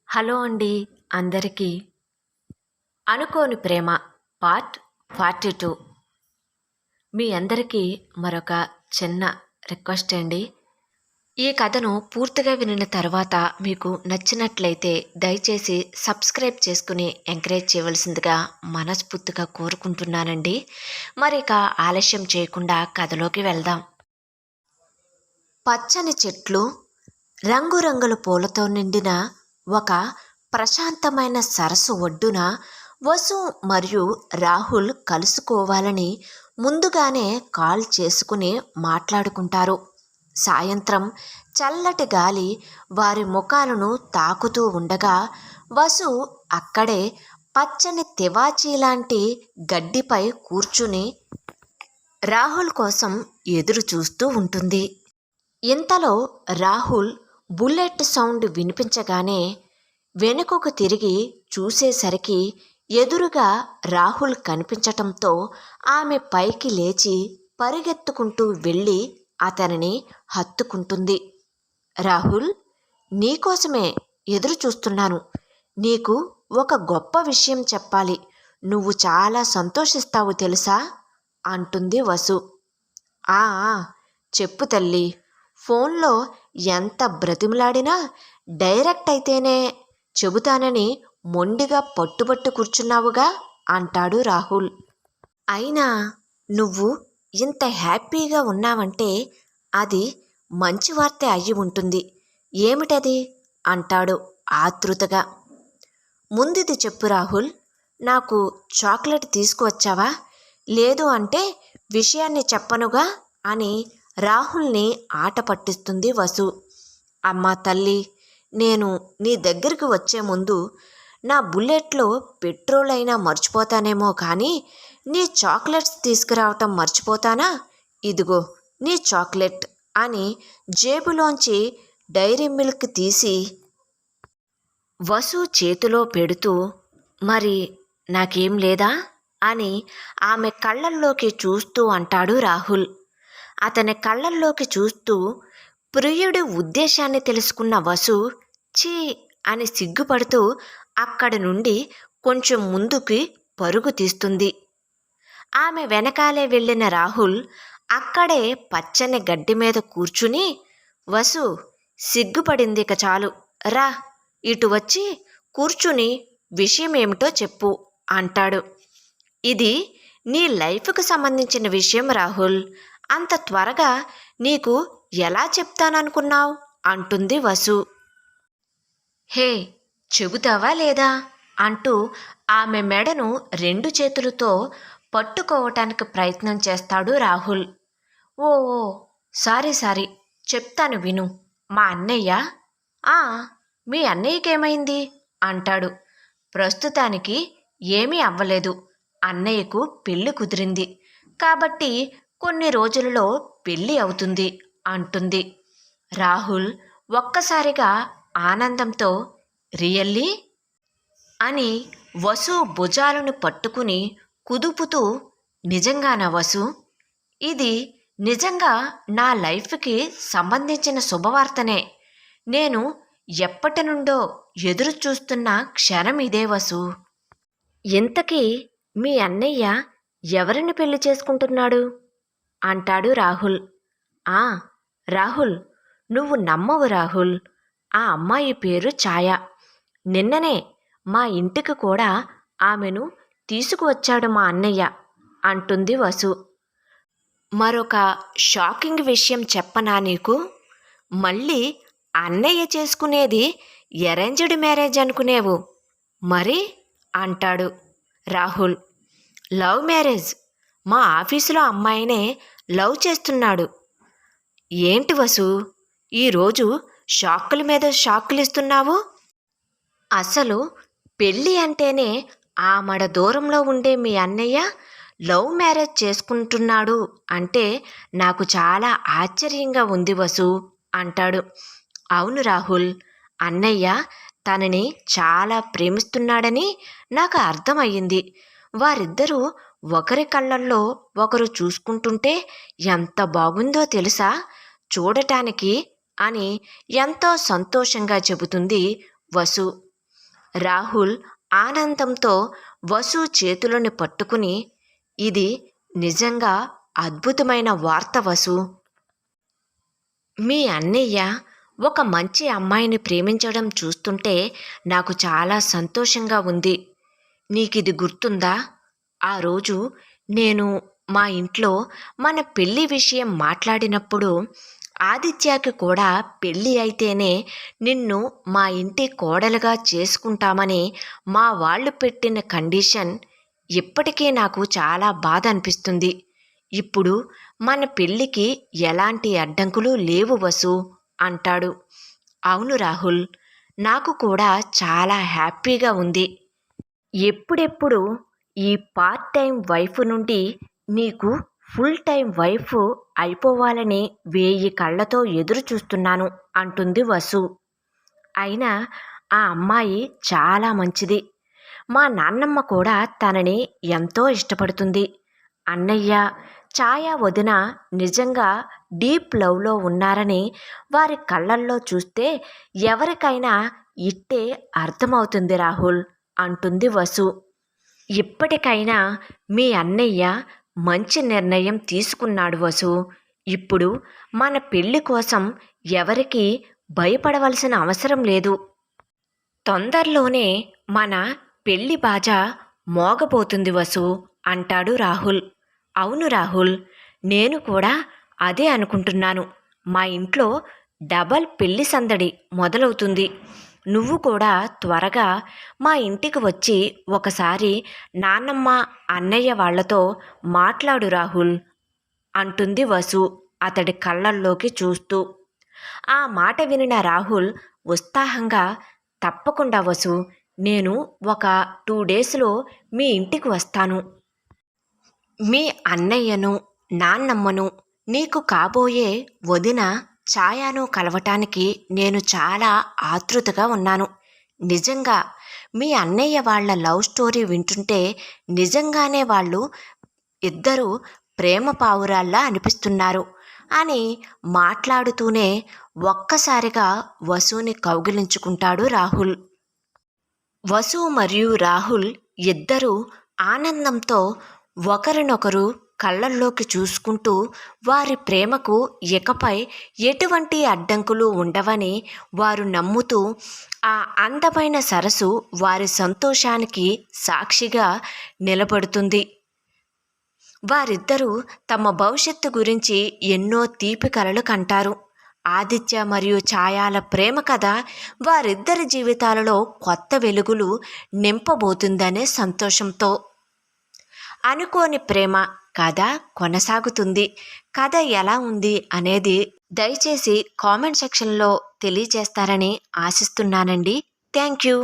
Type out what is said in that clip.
Hello అండి అందరికీ. అనుకోని ప్రేమ పార్ట్ 42. మీ అందరికీ మరొక చిన్న రిక్వెస్ట్ అండి. ఈ కథను పూర్తిగా వినిన తర్వాత మీకు నచ్చినట్లయితే దయచేసి సబ్స్క్రైబ్ చేసుకుని ఎంకరేజ్ చేయవలసిందిగా మనస్ఫూర్తిగా కోరుకుంటున్నానండి. మరిక ఆలస్యం చేయకుండా కథలోకి వెళ్దాం. పచ్చని చెట్లు, రంగురంగుల పూలతో నిండిన ఒక ప్రశాంతమైన సరస్సు ఒడ్డున వసు మరియు రాహుల్ కలుసుకోవాలని ముందుగానే కాల్ చేసుకుని మాట్లాడుకుంటారు. సాయంత్రం చల్లటి గాలి వారి ముఖాలను తాకుతూ ఉండగా వసు అక్కడే పచ్చని తివాచీ లాంటి గడ్డిపై కూర్చుని రాహుల్ కోసం ఎదురు చూస్తూ ఉంటుంది. ఇంతలో రాహుల్ బుల్లెట్ సౌండ్ వినిపించగానే వెనుకకు తిరిగి చూసేసరికి ఎదురుగా రాహుల్ కనిపించటంతో ఆమె పైకి లేచి పరిగెత్తుకుంటూ వెళ్ళి అతనిని హత్తుకుంటుంది. రాహుల్, నీకోసమే ఎదురు చూస్తున్నాను. నీకు ఒక గొప్ప విషయం చెప్పాలి. నువ్వు చాలా సంతోషిస్తావు తెలుసా అంటుంది వసు. ఆ చెప్పు తల్లి. ఫోన్లో ఎంత బ్రతిమలాడినా డైరెక్ట్ అయితేనే చెబుతానని మొండిగా పట్టుబట్టు కూర్చున్నావుగా అంటాడు రాహుల్. అయినా నువ్వు ఇంత హ్యాపీగా ఉన్నావంటే అది మంచి వార్త అయ్యి ఉంటుంది. ఏమిటది అంటాడు ఆతృతగా. ముందుది చెప్పు రాహుల్. నాకు చాక్లెట్ తీసుకువచ్చావా? లేదు అంటే విషయాన్ని చెప్పనుగా అని రాహుల్ని ఆట పట్టిస్తుంది వసు. అమ్మా తల్లి, నేను నీ దగ్గరికి వచ్చే ముందు నా బుల్లెట్లో పెట్రోల్ అయినా మర్చిపోతానేమో కానీ నీ చాక్లెట్స్ తీసుకురావటం మర్చిపోతానా? ఇదిగో నీ చాక్లెట్ అని జేబులోంచి డైరీ మిల్క్ తీసి వసు చేతిలో పెడుతూ, మరి నాకేం లేదా అని ఆమె కళ్ళల్లోకి చూస్తూ అంటాడు రాహుల్. అతని కళ్ళల్లోకి చూస్తూ ప్రియుడి ఉద్దేశాన్ని తెలుసుకున్న వసు ఛీ అని సిగ్గుపడుతూ అక్కడి నుండి కొంచెం ముందుకి పరుగు తీస్తుంది. ఆమె వెనకాలే వెళ్ళిన రాహుల్ అక్కడే పచ్చని గడ్డి మీద కూర్చుని, వసు సిగ్గుపడింది, ఇక చాలు, రా ఇటు వచ్చి కూర్చుని విషయం ఏమిటో చెప్పు అంటాడు. ఇది నీ లైఫ్కు సంబంధించిన విషయం రాహుల్. అంత త్వరగా నీకు ఎలా చెప్తాననుకున్నావు అంటుంది వసు. హే, చెబుతావా లేదా అంటూ ఆమె మెడను 2 చేతులతో పట్టుకోవటానికి ప్రయత్నం చేస్తాడు రాహుల్. ఓ సారీ చెప్తాను విను. మా అన్నయ్య మీ అన్నయ్యకేమైంది అంటాడు. ప్రస్తుతానికి ఏమీ అవ్వలేదు. అన్నయ్యకు పెళ్లి కుదిరింది కాబట్టి కొన్ని రోజులలో పెళ్ళి అవుతుంది అంటుంది. రాహుల్ ఒక్కసారిగా ఆనందంతో రియల్లీ అని వసు భుజాలను పట్టుకుని కుదుపుతూ, నిజంగానా వసు? ఇది నిజంగా నా లైఫ్కి సంబంధించిన శుభవార్తనే. నేను ఎప్పటి నుండో ఎదురు చూస్తున్న క్షణం ఇదే వసు. ఇంతకీ మీ అన్నయ్య ఎవరిని పెళ్లి చేసుకుంటున్నాడు అంటాడు రాహుల్. రాహుల్, నువ్వు నమ్మవు రాహుల్. ఆ అమ్మాయి పేరు ఛాయ. నిన్ననే మా ఇంటికి కూడా ఆమెను తీసుకువచ్చాడు మా అన్నయ్య అంటుంది వసు. మరొక షాకింగ్ విషయం చెప్పనా నీకు? మళ్ళీ అన్నయ్య చేసుకునేది అరేంజ్డ్ మ్యారేజ్ అనుకునేవు మరి అంటాడు రాహుల్. Love marriage. మా ఆఫీసులో అమ్మాయినే లవ్ చేస్తున్నాడు. ఏంటి వసు, ఈరోజు షాక్కుల మీద షాక్కులు ఇస్తున్నావు? అసలు పెళ్ళి అంటేనే ఆమడ దూరంలో ఉండే మీ అన్నయ్య లవ్ మ్యారేజ్ చేసుకుంటున్నాడు అంటే నాకు చాలా ఆశ్చర్యంగా ఉంది వసు అంటాడు. అవును రాహుల్, అన్నయ్య తనని చాలా ప్రేమిస్తున్నాడని నాకు అర్థమయ్యింది. వారిద్దరూ ఒకరి కళ్ళల్లో ఒకరు చూసుకుంటుంటే ఎంత బాగుందో తెలుసా చూడటానికి అని ఎంతో సంతోషంగా చెబుతుంది వసు. రాహుల్ ఆనందంతో వసు చేతులను పట్టుకుని, ఇది నిజంగా అద్భుతమైన వార్త వసు. మీ అన్నయ్య ఒక మంచి అమ్మాయిని ప్రేమించడం చూస్తుంటే నాకు చాలా సంతోషంగా ఉంది. నీకిది గుర్తుందా? ఆ రోజు నేను మా ఇంట్లో మన పెళ్లి విషయం మాట్లాడినప్పుడు ఆదిత్యకి కూడా పెళ్ళి అయితేనే నిన్ను మా ఇంటి కోడలుగా చేసుకుంటామని మా వాళ్ళు పెట్టిన కండిషన్ ఇప్పటికీ నాకు చాలా బాధ అనిపిస్తుంది. ఇప్పుడు మన పెళ్ళికి ఎలాంటి అడ్డంకులు లేవు వసు అంటాడు. అవును రాహుల్, నాకు కూడా చాలా హ్యాపీగా ఉంది. ఎప్పుడెప్పుడు ఈ పార్ట్ టైం వైఫ్ నుండి నీకు ఫుల్ టైం వైఫ్ అయిపోవాలని 1000 కళ్ళతో ఎదురు చూస్తున్నాను అంటుంది వసు. అయినా ఆ అమ్మాయి చాలా మంచిది. మా నాన్నమ్మ కూడా తనని ఎంతో ఇష్టపడుతుంది. అన్నయ్య, ఛాయా వదిన నిజంగా డీప్ లవ్లో ఉన్నారని వారి కళ్ళల్లో చూస్తే ఎవరికైనా ఇట్టే అర్థమవుతుంది రాహుల్ అంటుంది వసు. ఇప్పటికైనా మీ అన్నయ్య మంచి నిర్ణయం తీసుకున్నాడు వసు. ఇప్పుడు మన పెళ్లి కోసం ఎవరికీ భయపడవలసిన అవసరం లేదు. తొందరలోనే మన పెళ్లి బాజా మోగబోతుంది వసు అంటాడు రాహుల్. అవును రాహుల్, నేను కూడా అదే అనుకుంటున్నాను. మా ఇంట్లో డబల్ పెళ్లి సందడి మొదలవుతుంది. నువ్వు కూడా త్వరగా మా ఇంటికి వచ్చి ఒకసారి నాన్నమ్మ, అన్నయ్య వాళ్లతో మాట్లాడు రాహుల్ అంటుంది వసు అతడి కళ్ళల్లోకి చూస్తూ. ఆ మాట వినిన రాహుల్ ఉత్సాహంగా, తప్పకుండా వసు, నేను ఒక 2 డేస్లో మీ ఇంటికి వస్తాను. మీ అన్నయ్యను, నాన్నమ్మను, నీకు కాబోయే వదిన ఛాయాను కలవటానికి నేను చాలా ఆతృతగా ఉన్నాను. నిజంగా మీ అన్నయ్య వాళ్ళ లవ్ స్టోరీ వింటుంటే నిజంగానే వాళ్ళు ఇద్దరూ ప్రేమ పావురాల్లా అనిపిస్తున్నారు అని మాట్లాడుతూనే ఒక్కసారిగా వసుని కౌగిలించుకుంటాడు రాహుల్. వసు మరియు రాహుల్ ఇద్దరూ ఆనందంతో ఒకరినొకరు కళ్ళల్లోకి చూసుకుంటూ వారి ప్రేమకు ఇకపై ఎటువంటి అడ్డంకులు ఉండవని వారు నమ్ముతూ ఆ అందమైన సరస్సు వారి సంతోషానికి సాక్షిగా నిలబడుతుంది. వారిద్దరూ తమ భవిష్యత్తు గురించి ఎన్నో తీపి కలలు కంటారు. ఆదిత్య మరియు ఛాయాల ప్రేమ కథ వారిద్దరి జీవితాలలో కొత్త వెలుగులు నింపబోతుందనే సంతోషంతో అనుకోని ప్రేమ కథ కొనసాగుతుంది. కథ ఎలా ఉంది అనేది దయచేసి కామెంట్ సెక్షన్లో తెలియజేస్తారని ఆశిస్తున్నానండి. Thank you.